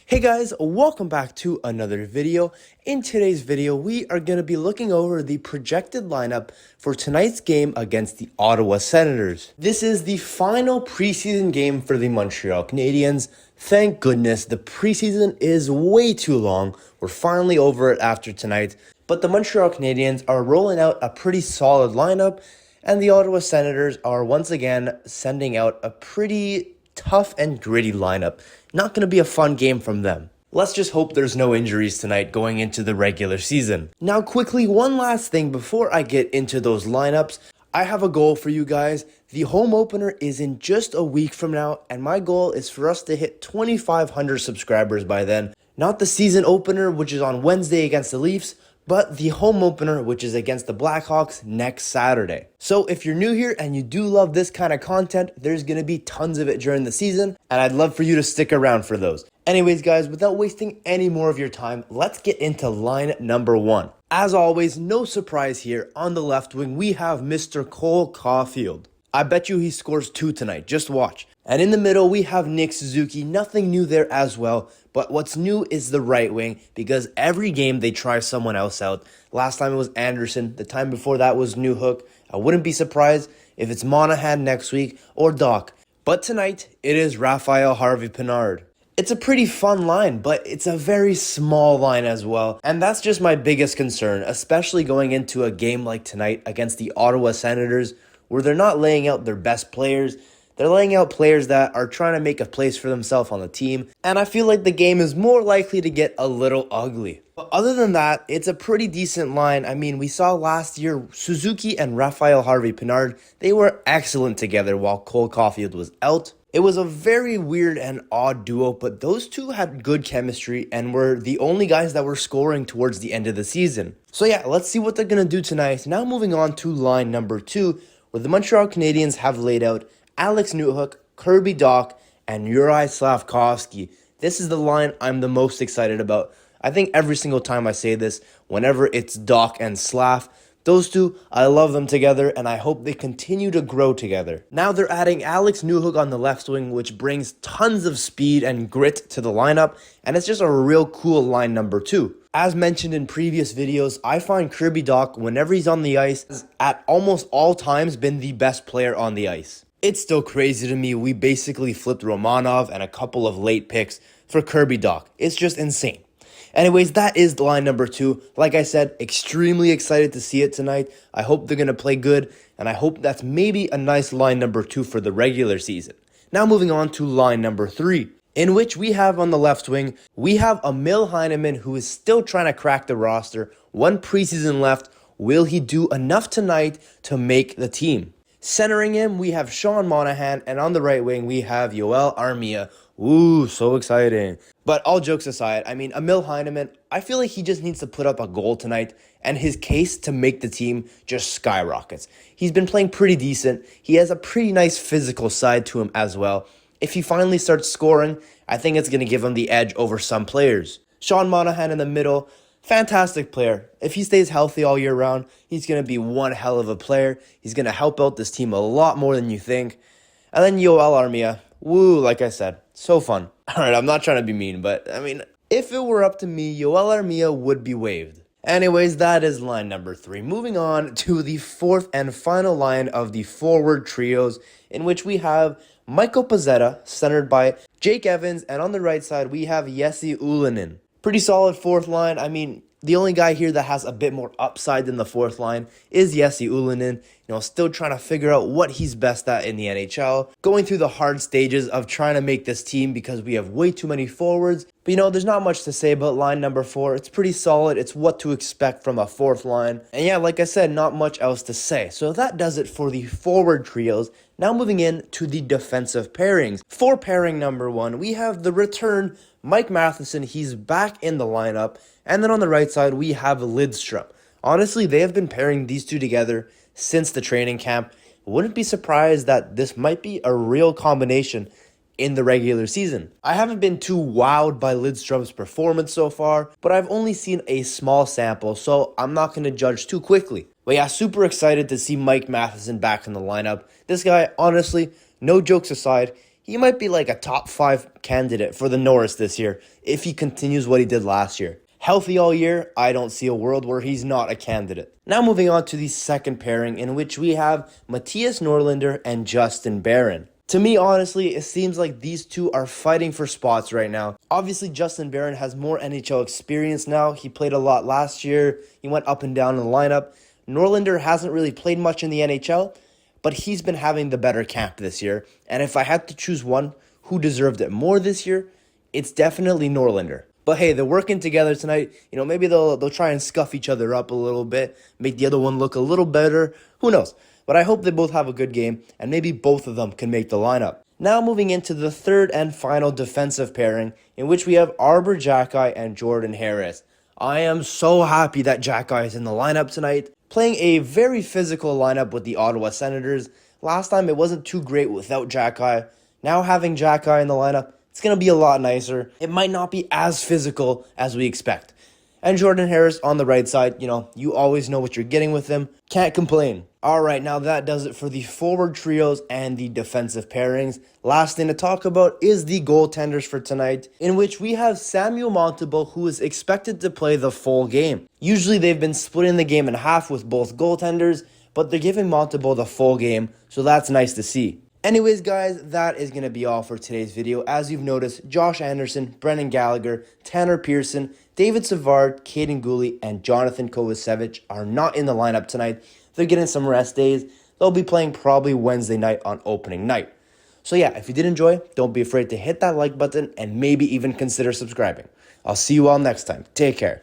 Hey guys, welcome back to another video. In today's video, we are going to be looking over the projected lineup for tonight's game against the Ottawa Senators. This is the final preseason game for the Montreal Canadiens. Thank goodness, the preseason is way too long. We're finally over it after tonight. But the Montreal Canadiens are rolling out a pretty solid lineup, and the Ottawa Senators are once again sending out a pretty tough and gritty lineup. Not going to be a fun game from them. Let's just hope there's no injuries tonight going into the regular season. Now quickly, one last thing before I get into those lineups. I have a goal for you guys. The home opener is in just a week from now, and my goal is for us to hit 2,500 subscribers by then. Not the season opener, which is on Wednesday against the Leafs, but the home opener, which is against the Blackhawks next Saturday. So if you're new here and you do love this kind of content, there's going to be tons of it during the season, and I'd love for you to stick around for those. Anyways, guys, without wasting any more of your time, let's get into line number one. As always, no surprise here. On the left wing, we have Mr. Cole Caulfield. I bet you he scores 2 tonight. Just watch. And in the middle, we have Nick Suzuki. Nothing new there as well. But what's new is the right wing, because every game they try someone else out. Last time it was Anderson. The time before that was Newhook. I wouldn't be surprised if it's Monahan next week or Doc. But tonight, it is Raphael Harvey-Pinard. It's a pretty fun line, but it's a very small line as well. And that's just my biggest concern, especially going into a game like tonight against the Ottawa Senators, where they're not laying out their best players. They're laying out players that are trying to make a place for themselves on the team. And I feel like the game is more likely to get a little ugly. But other than that, it's a pretty decent line. I mean, we saw last year Suzuki and Raphael Harvey-Pinard, they were excellent together while Cole Caulfield was out. It was a very weird and odd duo, but those two had good chemistry and were the only guys that were scoring towards the end of the season. So yeah, let's see what they're going to do tonight. Now moving on to line number 2, where the Montreal Canadiens have laid out Alex Newhook, Kirby Dach, and Juraj Slafkovsky. This is the line I'm the most excited about. I think every single time I say this, whenever it's Dach and Slav, those two, I love them together, and I hope they continue to grow together. Now they're adding Alex Newhook on the left wing, which brings tons of speed and grit to the lineup, and it's just a real cool line number 2. As mentioned in previous videos, I find Kirby Dach, whenever he's on the ice, has at almost all times been the best player on the ice. It's still crazy to me we basically flipped Romanov and a couple of late picks for Kirby Dach. It's just insane. Anyways, that is line number 2. Like I said, extremely excited to see it tonight. I hope they're going to play good, and I hope that's maybe a nice line number 2 for the regular season. Now moving on to line number 3, in which we have on the left wing, we have Emil Heineman, who is still trying to crack the roster. 1 preseason left. Will he do enough tonight to make the team? Centering him, we have Sean Monahan, and on the right wing, we have Yoel Armia. Ooh, so exciting. But all jokes aside, I mean, Emil Heineman, I feel like he just needs to put up a goal tonight, and his case to make the team just skyrockets. He's been playing pretty decent. He has a pretty nice physical side to him as well. If he finally starts scoring, I think it's going to give him the edge over some players. Sean Monahan in the middle, fantastic player. If he stays healthy all year round, he's going to be one hell of a player. He's going to help out this team a lot more than you think. And then Yoel Armia, woo, like I said, so fun. All right, I'm not trying to be mean, but I mean, if it were up to me, Yoel Armia would be waived. Anyways, that is line number 3. Moving on to the 4th and final line of the forward trios, in which we have Michael Pezzetta, centered by Jake Evans, and on the right side, we have Jesse Ylönen. Pretty solid 4th line. I mean, the only guy here that has a bit more upside than the 4th line is Jesse Ylönen. Still trying to figure out what he's best at in the NHL. Going through the hard stages of trying to make this team because we have way too many forwards. But there's not much to say about line number 4. It's pretty solid. It's what to expect from a 4th line. And yeah, like I said, not much else to say. So that does it for the forward trios. Now moving in to the defensive pairings. For pairing number 1, we have the return Mike Matheson. He's back in the lineup. And then on the right side, we have Lidstrom. Honestly, they have been pairing these two together since the training camp. Wouldn't be surprised that this might be a real combination in the regular season. I haven't been too wowed by Lidstrom's performance so far, but I've only seen a small sample, so I'm not going to judge too quickly. But yeah, super excited to see Mike Matheson back in the lineup. This guy, honestly, no jokes aside, he might be like a top 5 candidate for the Norris this year if he continues what he did last year. Healthy all year, I don't see a world where he's not a candidate. Now moving on to the second pairing, in which we have Matthias Norlinder and Justin Barron. To me, honestly, it seems like these two are fighting for spots right now. Obviously, Justin Barron has more NHL experience now. He played a lot last year. He went up and down in the lineup. Norlinder hasn't really played much in the NHL, but he's been having the better camp this year. And if I had to choose one who deserved it more this year, it's definitely Norlinder. But hey, they're working together tonight. Maybe they'll try and scuff each other up a little bit, make the other one look a little better. Who knows? But I hope they both have a good game, and maybe both of them can make the lineup. Now moving into the third and final defensive pairing, in which we have Arbor Xhekaj and Jordan Harris. I am so happy that Xhekaj is in the lineup tonight, playing a very physical lineup with the Ottawa Senators. Last time it wasn't too great without Xhekaj. Now having Xhekaj in the lineup, it's going to be a lot nicer. It might not be as physical as we expect. And Jordan Harris on the right side, you always know what you're getting with him. Can't complain. All right, now that does it for the forward trios and the defensive pairings. Last thing to talk about is the goaltenders for tonight, in which we have Samuel Montembeault, who is expected to play the full game. Usually they've been splitting the game in half with both goaltenders, but they're giving Montembeault the full game, so that's nice to see. Anyways, guys, that is going to be all for today's video. As you've noticed, Josh Anderson, Brendan Gallagher, Tanner Pearson, David Savard, Caden Gooley, and Jonathan Kovacevic are not in the lineup tonight. They're getting some rest days. They'll be playing probably Wednesday night on opening night. So yeah, if you did enjoy, don't be afraid to hit that like button and maybe even consider subscribing. I'll see you all next time. Take care.